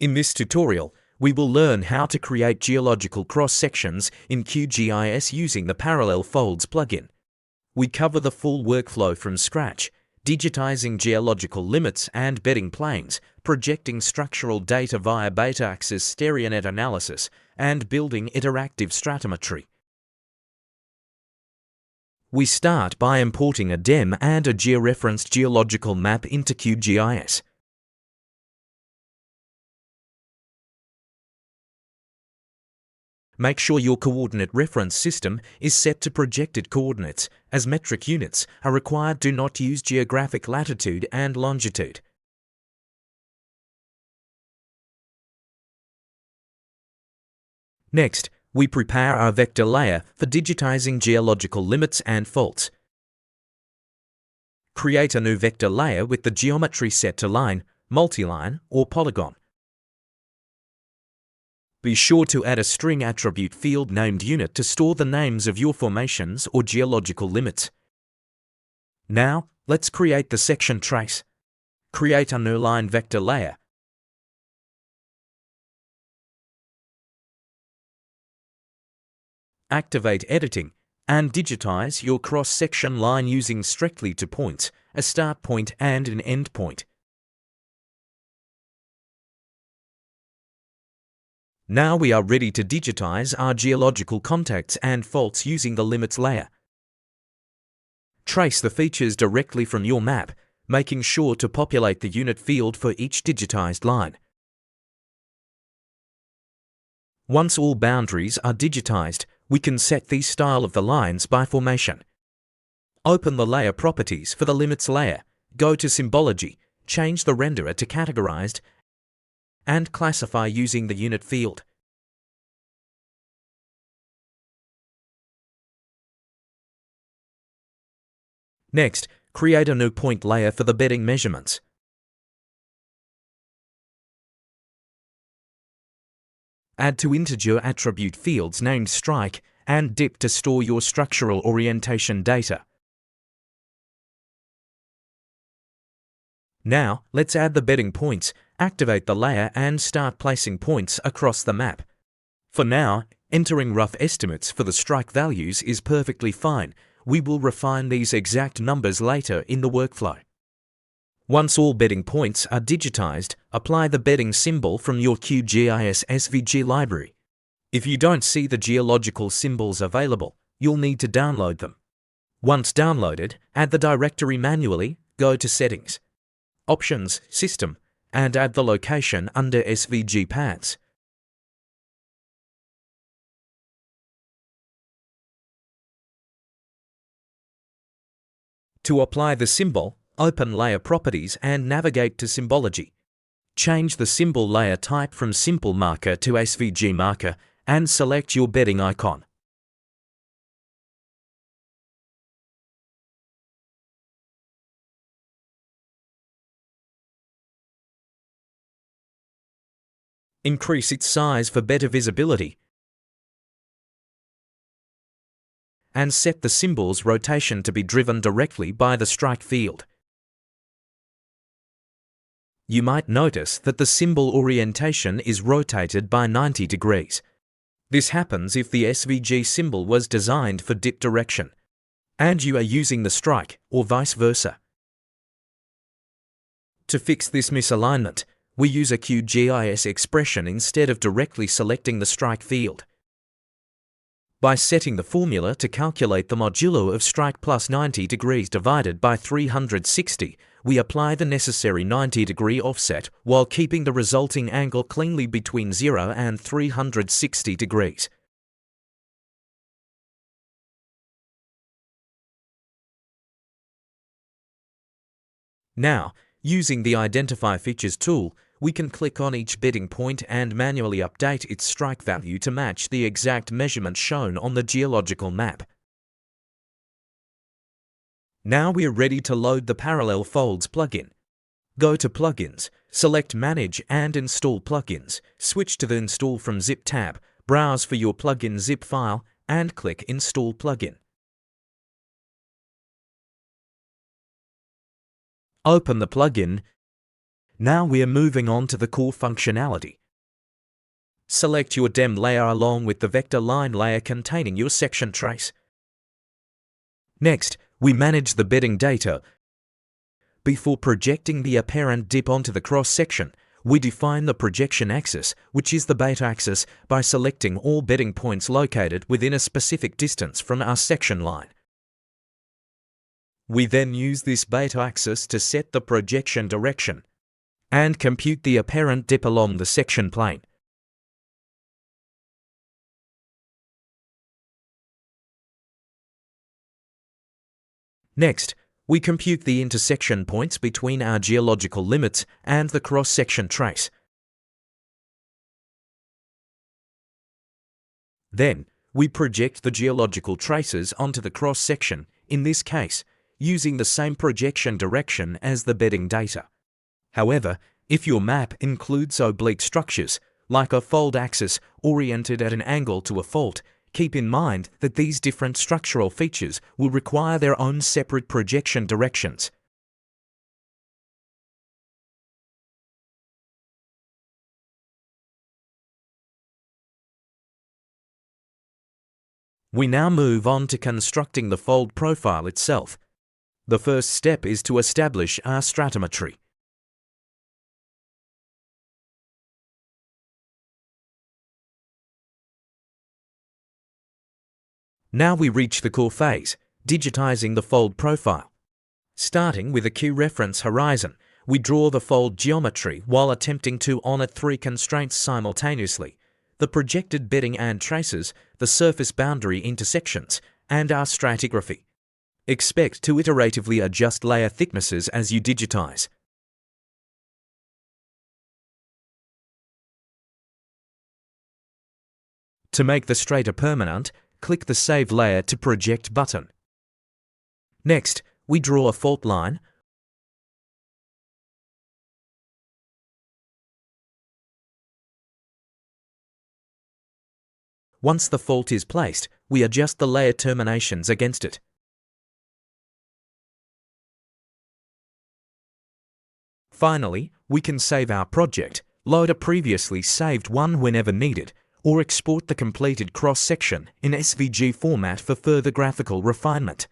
In this tutorial, we will learn how to create geological cross-sections in QGIS using the Parallel Folds plugin. We cover the full workflow from scratch, digitizing geological limits and bedding planes, projecting structural data via beta-axis StereoNet analysis, and building interactive stratimetry. We start by importing a DEM and a georeferenced geological map into QGIS. Make sure your coordinate reference system is set to projected coordinates, as metric units are required. Do not use geographic latitude and longitude. Next, we prepare our vector layer for digitizing geological limits and faults. Create a new vector layer with the geometry set to line, multiline, or polygon. Be sure to add a string attribute field named unit to store the names of your formations or geological limits. Now, let's create the section trace. Create a new line vector layer. Activate editing and digitize your cross-section line using strictly two points, a start point and an end point. Now we are ready to digitize our geological contacts and faults using the limits layer. Trace the features directly from your map, making sure to populate the unit field for each digitized line. Once all boundaries are digitized, we can set the style of the lines by formation. Open the layer properties for the limits layer, go to symbology, change the renderer to categorized, and classify using the unit field. Next, create a new point layer for the bedding measurements. Add two integer attribute fields named strike and dip to store your structural orientation data. Now, let's add the bedding points, activate the layer and start placing points across the map. For now, entering rough estimates for the strike values is perfectly fine. We will refine these exact numbers later in the workflow. Once all bedding points are digitized, apply the bedding symbol from your QGIS SVG library. If you don't see the geological symbols available, you'll need to download them. Once downloaded, add the directory manually, go to Settings, Options, System, and add the location under SVG paths. To apply the symbol, open Layer Properties and navigate to Symbology. Change the symbol layer type from Simple Marker to SVG Marker and select your bedding icon. Increase its size for better visibility. And set the symbol's rotation to be driven directly by the strike field. You might notice that the symbol orientation is rotated by 90 degrees. This happens if the SVG symbol was designed for dip direction, and you are using the strike, or vice versa. To fix this misalignment, we use a QGIS expression instead of directly selecting the strike field. By setting the formula to calculate the modulo of strike plus 90 degrees divided by 360, we apply the necessary 90-degree offset while keeping the resulting angle cleanly between 0 and 360 degrees. Now, using the Identify Features tool, we can click on each bedding point and manually update its strike value to match the exact measurement shown on the geological map. Now we are ready to load the Parallel Folds plugin. Go to Plugins, select Manage and Install Plugins, switch to the Install from Zip tab, browse for your plugin zip file, and click Install Plugin. Open the plugin. Now we are moving on to the core functionality. Select your DEM layer along with the vector line layer containing your section trace. Next, we manage the bedding data. Before projecting the apparent dip onto the cross-section, we define the projection axis, which is the beta axis, by selecting all bedding points located within a specific distance from our section line. We then use this beta axis to set the projection direction and compute the apparent dip along the section plane. Next, we compute the intersection points between our geological limits and the cross-section trace. Then, we project the geological traces onto the cross-section, in this case, using the same projection direction as the bedding data. However, if your map includes oblique structures, like a fold axis oriented at an angle to a fault, keep in mind that these different structural features will require their own separate projection directions. We now move on to constructing the fold profile itself. The first step is to establish our stratometry. Now we reach the core phase, digitizing the fold profile. Starting with a Q reference horizon, we draw the fold geometry while attempting to honor three constraints simultaneously: the projected bedding and traces, the surface boundary intersections, and our stratigraphy. Expect to iteratively adjust layer thicknesses as you digitize. To make the strata permanent, click the Save Layer to Project button. Next, we draw a fault line. Once the fault is placed, we adjust the layer terminations against it. Finally, we can save our project, load a previously saved one whenever needed, or export the completed cross-section in SVG format for further graphical refinement.